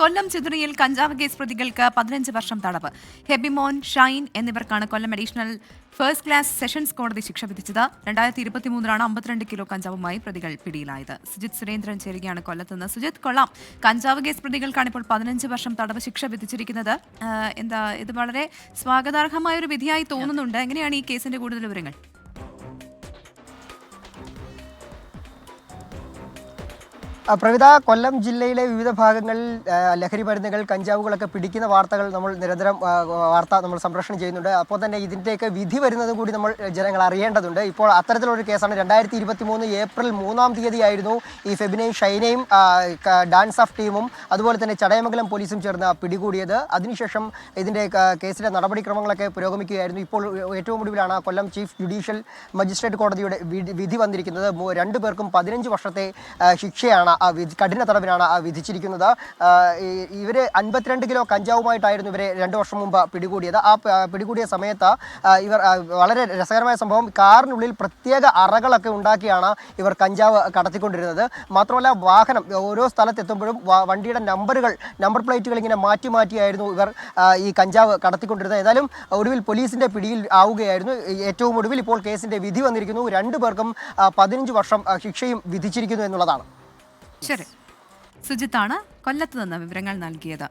കൊല്ലം ചിതറിയിൽ കഞ്ചാവ് കേസ് പ്രതികൾക്ക് 15 വർഷം തടവ്. ഹെബിമോൻ, ഷൈൻ എന്നിവർക്കാണ് കൊല്ലം അഡീഷണൽ ഫസ്റ്റ് ക്ലാസ് സെഷൻസ് കോടതി ശിക്ഷ വിധിച്ചത്. 2023 52 കിലോ കഞ്ചാവുമായി പ്രതികൾ പിടിയിലായത്. സുജിത് സുരേന്ദ്രൻ ചേരുകയാണ് കൊല്ലത്തുനിന്ന്. സുജിത്, കൊള്ളാം. കഞ്ചാവ് കേസ് പ്രതികൾക്കാണ് ഇപ്പോൾ 15 വർഷം തടവ് ശിക്ഷ വിധിച്ചിരിക്കുന്നത്. ഇത് വളരെ സ്വാഗതാർഹമായ ഒരു വിധിയായി തോന്നുന്നുണ്ട്. എങ്ങനെയാണ് ഈ കേസിന്റെ കൂടുതൽ വിവരങ്ങൾ? പ്രവിത, കൊല്ലം ജില്ലയിലെ വിവിധ ഭാഗങ്ങളിൽ ലഹരി മരുന്നുകൾ, കഞ്ചാവുകളൊക്കെ പിടിക്കുന്ന വാർത്തകൾ നമ്മൾ നിരന്തരം നമ്മൾ സംപ്രേഷണം ചെയ്യുന്നുണ്ട്. അപ്പോൾ തന്നെ ഇതിൻ്റെയൊക്കെ വിധി വരുന്നതും കൂടി നമ്മൾ ജനങ്ങൾ അറിയേണ്ടതുണ്ട്. ഇപ്പോൾ അത്തരത്തിലൊരു കേസാണ്. 2023 ഏപ്രിൽ 3-ാം തീയതിയായിരുന്നു ഈ ഫെബിനെയും ഷൈനയും ഡാൻസ് ഓഫ് ടീമും അതുപോലെ തന്നെ ചടയമംഗലം പോലീസും ചേർന്ന് പിടികൂടിയത്. അതിനുശേഷം ഇതിൻ്റെ കേസിലെ നടപടിക്രമങ്ങളൊക്കെ പുരോഗമിക്കുകയായിരുന്നു. ഇപ്പോൾ ഏറ്റവും ഒടുവിലാണ് കൊല്ലം ചീഫ് ജുഡീഷ്യൽ മജിസ്ട്രേറ്റ് കോടതിയുടെ വിധി വന്നിരിക്കുന്നത്. രണ്ടുപേർക്കും 15 വർഷത്തെ ശിക്ഷയാണ്, കഠിന തടവിനാണ് വിധിച്ചിരിക്കുന്നത്. ഇവര് 52 കിലോ കഞ്ചാവുമായിട്ടായിരുന്നു ഇവരെ 2 വർഷം മുമ്പ് പിടികൂടിയത്. പിടികൂടിയ സമയത്ത് ഇവർ വളരെ രസകരമായ സംഭവം, കാറിനുള്ളിൽ പ്രത്യേക അറകളൊക്കെ ഉണ്ടാക്കിയാണ് ഇവർ കഞ്ചാവ് കടത്തിക്കൊണ്ടിരുന്നത്. മാത്രമല്ല, വാഹനം ഓരോ സ്ഥലത്തെത്തുമ്പോഴും വണ്ടിയുടെ നമ്പർ പ്ലേറ്റുകൾ ഇങ്ങനെ മാറ്റിയായിരുന്നു ഇവർ ഈ കഞ്ചാവ് കടത്തിക്കൊണ്ടിരുന്നത്. ഏതായാലും ഒടുവിൽ പോലീസിന്റെ പിടിയിൽ ആവുകയായിരുന്നു. ഏറ്റവും ഒടുവിൽ ഇപ്പോൾ കേസിന്റെ വിധി വന്നിരിക്കുന്നു. 2 പേർക്കും 15 വർഷം ശിക്ഷയും വിധിച്ചിരിക്കുന്നു എന്നുള്ളതാണ്. ശരി, സുജിത്താണ് കൊല്ലത്ത് നിന്ന് വിവരങ്ങൾ നൽകിയത്.